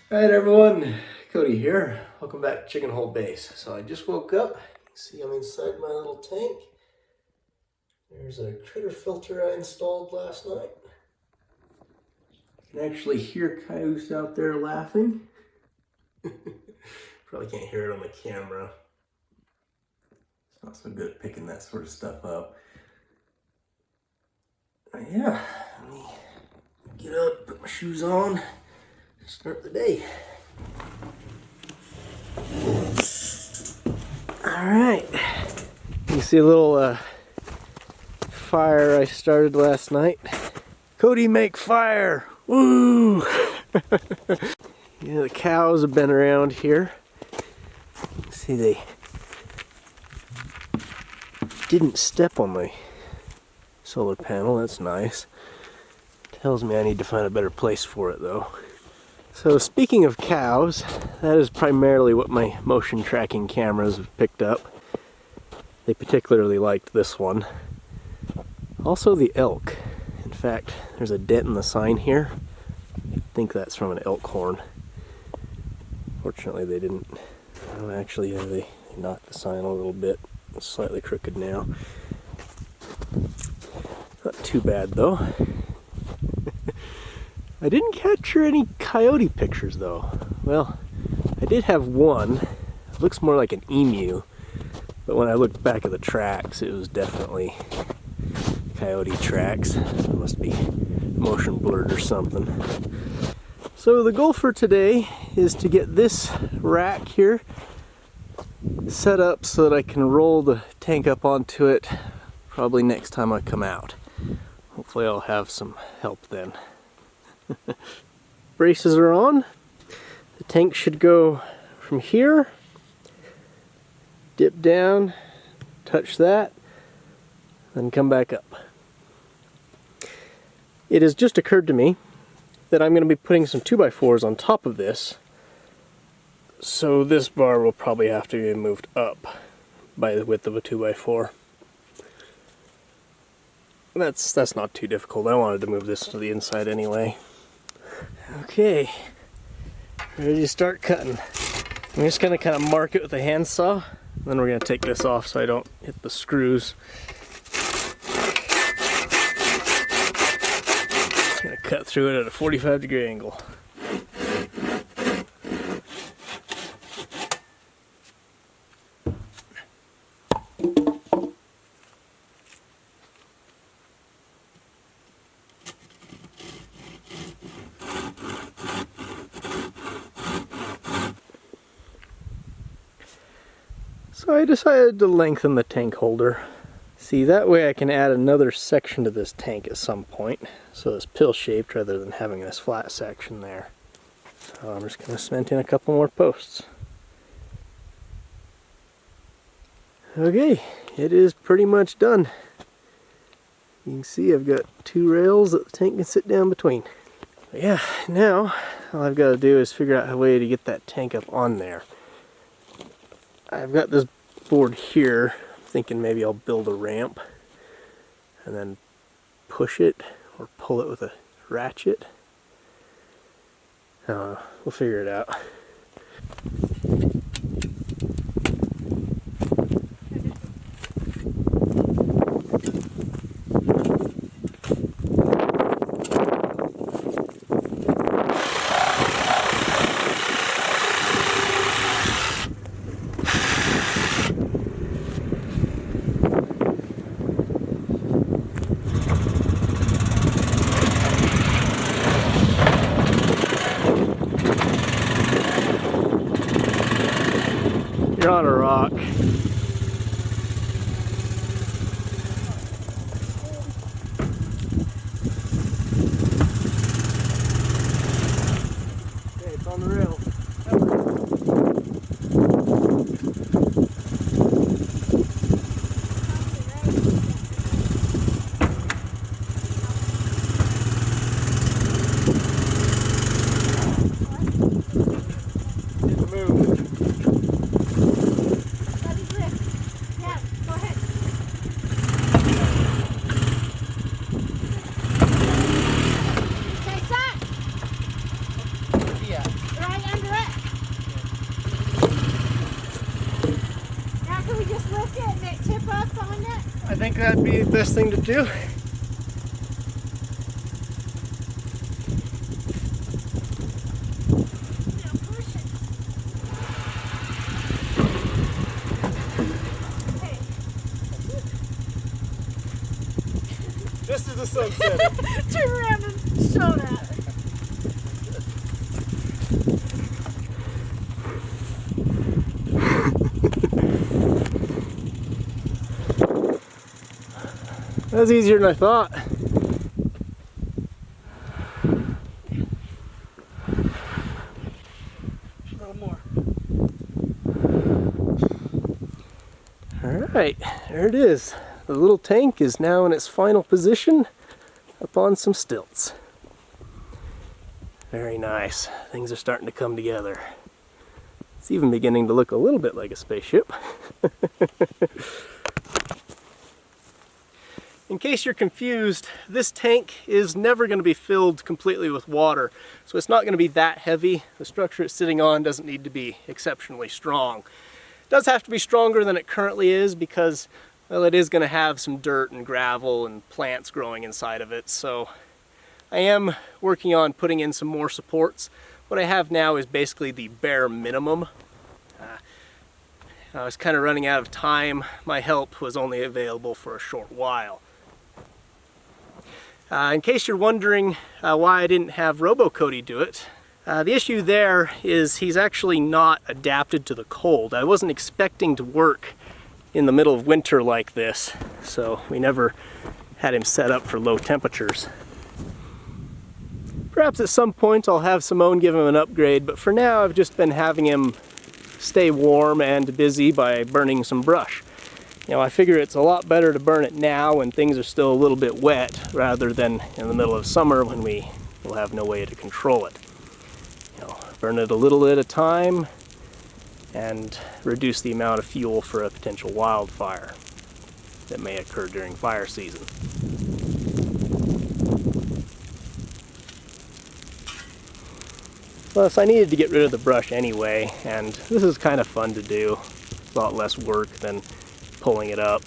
Alright everyone, Cody here. Welcome back to Chicken Hole Base. So I just woke up. You can see I'm inside my little tank. There's a critter filter I installed last night. You can actually hear coyotes out there laughing. Probably can't hear it on the camera. It's not so good at picking that sort of stuff up. But yeah, let me get up, put my shoes on, start the day. Alright, you see a little fire I started last night. Cody, make fire! Woo! You know, the cows have been around here. See, they didn't step on my solar panel. That's nice. Tells me I need to find a better place for it though. So speaking of cows, that is primarily what my motion tracking cameras have picked up. They particularly liked this one. Also the elk. In fact, there's a dent in the sign here. I think that's from an elk horn. Fortunately they didn't. Oh, actually, yeah, they knocked the sign a little bit. It's slightly crooked now. Not too bad though. I didn't capture any coyote pictures though. Well, I did have one. It looks more like an emu. But when I looked back at the tracks, it was definitely coyote tracks. It must be motion blurred or something. So the goal for today is to get this rack here set up so that I can roll the tank up onto it probably next time I come out. Hopefully I'll have some help then. Braces are on. The tank should go from here, dip down, touch that, then come back up. It has just occurred to me that I'm going to be putting some 2x4s on top of this, so this bar will probably have to be moved up by the width of a 2x4. That's not too difficult. I wanted to move this to the inside anyway. Okay, ready to start cutting. I'm just going to kind of mark it with a handsaw, then we're going to take this off so I don't hit the screws. Just going to cut through it at a 45-degree angle. So I decided to lengthen the tank holder. See, that way I can add another section to this tank at some point, so it's pill-shaped rather than having this flat section there. So I'm just going to cement in a couple more posts. Okay, it is pretty much done. You can see I've got 2 rails that the tank can sit down between. But yeah, now all I've got to do is figure out a way to get that tank up on there. I've got this board here, thinking maybe I'll build a ramp and then push it or pull it with a ratchet. We'll figure it out. You're on a rock. Okay, it's on the rail. that'd be the best thing to do. Just as the sun set. Turn around and show that. That was easier than I thought. A little more. Alright, there it is. The little tank is now in its final position up on some stilts. Very nice. Things are starting to come together. It's even beginning to look a little bit like a spaceship. In case you're confused, this tank is never going to be filled completely with water, so it's not going to be that heavy. The structure it's sitting on doesn't need to be exceptionally strong. It does have to be stronger than it currently is because, well, it is going to have some dirt and gravel and plants growing inside of it, so I am working on putting in some more supports. What I have now is basically the bare minimum. I was kind of running out of time. My help was only available for a short while. In case you're wondering why I didn't have Cody do it, the issue there is he's actually not adapted to the cold. I wasn't expecting to work in the middle of winter like this, so we never had him set up for low temperatures. Perhaps at some point I'll have Simone give him an upgrade, but for now I've just been having him stay warm and busy by burning some brush. You know, I figure it's a lot better to burn it now when things are still a little bit wet rather than in the middle of summer when we will have no way to control it. You know, burn it a little at a time and reduce the amount of fuel for a potential wildfire that may occur during fire season. Plus, I needed to get rid of the brush anyway, and this is kind of fun to do. It's a lot less work than pulling it up.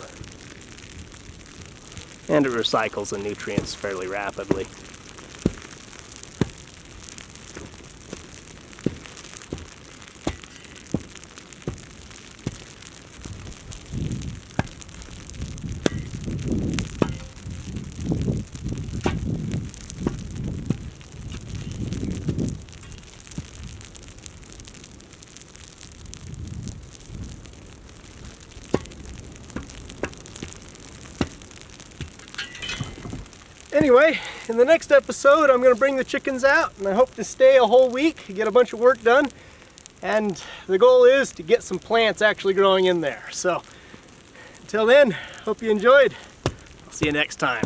And it recycles the nutrients fairly rapidly. Anyway, in the next episode I'm going to bring the chickens out and I hope to stay a whole week, get a bunch of work done, and the goal is to get some plants actually growing in there. So until then, hope you enjoyed. I'll see you next time.